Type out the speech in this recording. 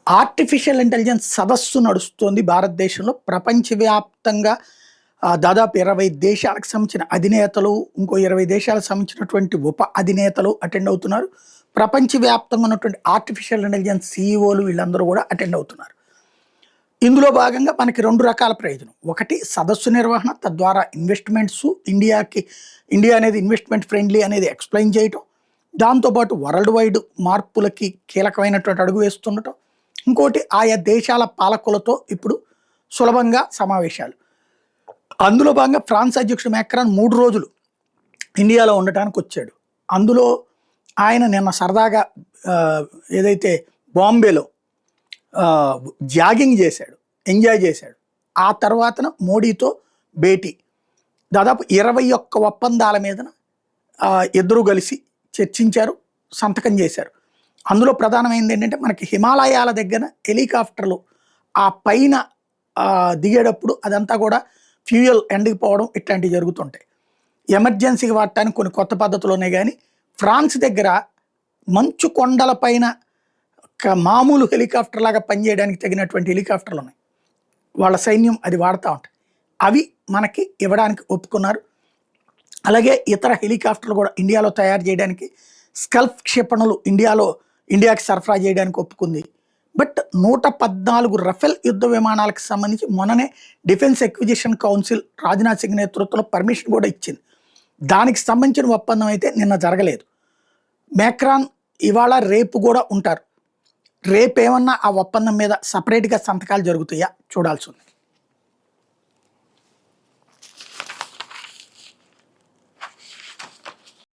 Artificial intelligence సదస్సు నడుస్తోంది భారతదేశంలో. ప్రపంచవ్యాప్తంగా దాదాపు 20 దేశాలకు సంబంధించిన అధినేతలు, ఇంకో 20 దేశాలకు సంబంధించినటువంటి ఉప అధినేతలు అటెండ్ అవుతున్నారు. ప్రపంచవ్యాప్తంగా ఉన్నటువంటి ఆర్టిఫిషియల్ ఇంటెలిజెన్స్ సీఈఓలు వీళ్ళందరూ కూడా అటెండ్ అవుతున్నారు. ఇందులో భాగంగా మనకి 2 రకాల ప్రయోజనం. ఒకటి సదస్సు నిర్వహణ, తద్వారా ఇన్వెస్ట్మెంట్స్ ఇండియా అనేది ఇన్వెస్ట్మెంట్ ఫ్రెండ్లీ అనేది ఎక్స్‌ప్లెయిన్ చేయటం. దాంతోపాటు వరల్డ్ వైడ్ మార్పులకి కీలకమైనటువంటి అడుగు వేస్తుండటం. ఇంకోటి ఆయా దేశాల పాలకులతో ఇప్పుడు సులభంగా సమావేశాలు. అందులో భాగంగా ఫ్రాన్స్ అధ్యక్షుడు మ్యాక్రాన్ 3 రోజులు ఇండియాలో ఉండటానికి వచ్చాడు. అందులో ఆయన నిన్న సరదాగా ఏదైతే బాంబేలో జాగింగ్ చేశాడు, ఎంజాయ్ చేశాడు. ఆ తర్వాతన మోడీతో భేటీ. దాదాపు 21 ఒప్పందాల మీదన ఇద్దరు కలిసి చర్చించారు, సంతకం చేశారు. అందులో ప్రధానమైనది ఏంటంటే మనకి హిమాలయాల దగ్గర హెలికాప్టర్లు ఆ పైన దిగేటప్పుడు అదంతా కూడా ఫ్యూయల్ ఎండిపోవడం ఇట్లాంటివి జరుగుతుంటాయి. ఎమర్జెన్సీకి వాడటానికి కొన్ని కొత్త పద్ధతులు ఉన్నాయి. కానీ ఫ్రాన్స్ దగ్గర మంచు కొండల పైన మామూలు హెలికాప్టర్ లాగా పనిచేయడానికి తగినటువంటి హెలికాప్టర్లు ఉన్నాయి. వాళ్ళ సైన్యం అది వాడుతూ ఉంటాయి. అవి మనకి ఇవ్వడానికి ఒప్పుకున్నారు. అలాగే ఇతర హెలికాప్టర్లు కూడా ఇండియాలో తయారు చేయడానికి స్కల్ప్ క్షిపణులు ఇండియాకి సరఫరా చేయడానికి ఒప్పుకుంది. బట్ 114 రఫేల్ యుద్ధ విమానాలకు సంబంధించి మొన్ననే defence acquisition council Rajnath Singh నేతృత్వంలో పర్మిషన్ కూడా ఇచ్చింది. దానికి సంబంధించిన ఒప్పందం అయితే నిన్న జరగలేదు. మ్యాక్రాన్ ఇవాళ రేపు కూడా ఉంటారు. రేపేమన్నా ఆ ఒప్పందం మీద సపరేట్గా సంతకాలు జరుగుతాయా చూడాల్సి ఉంది.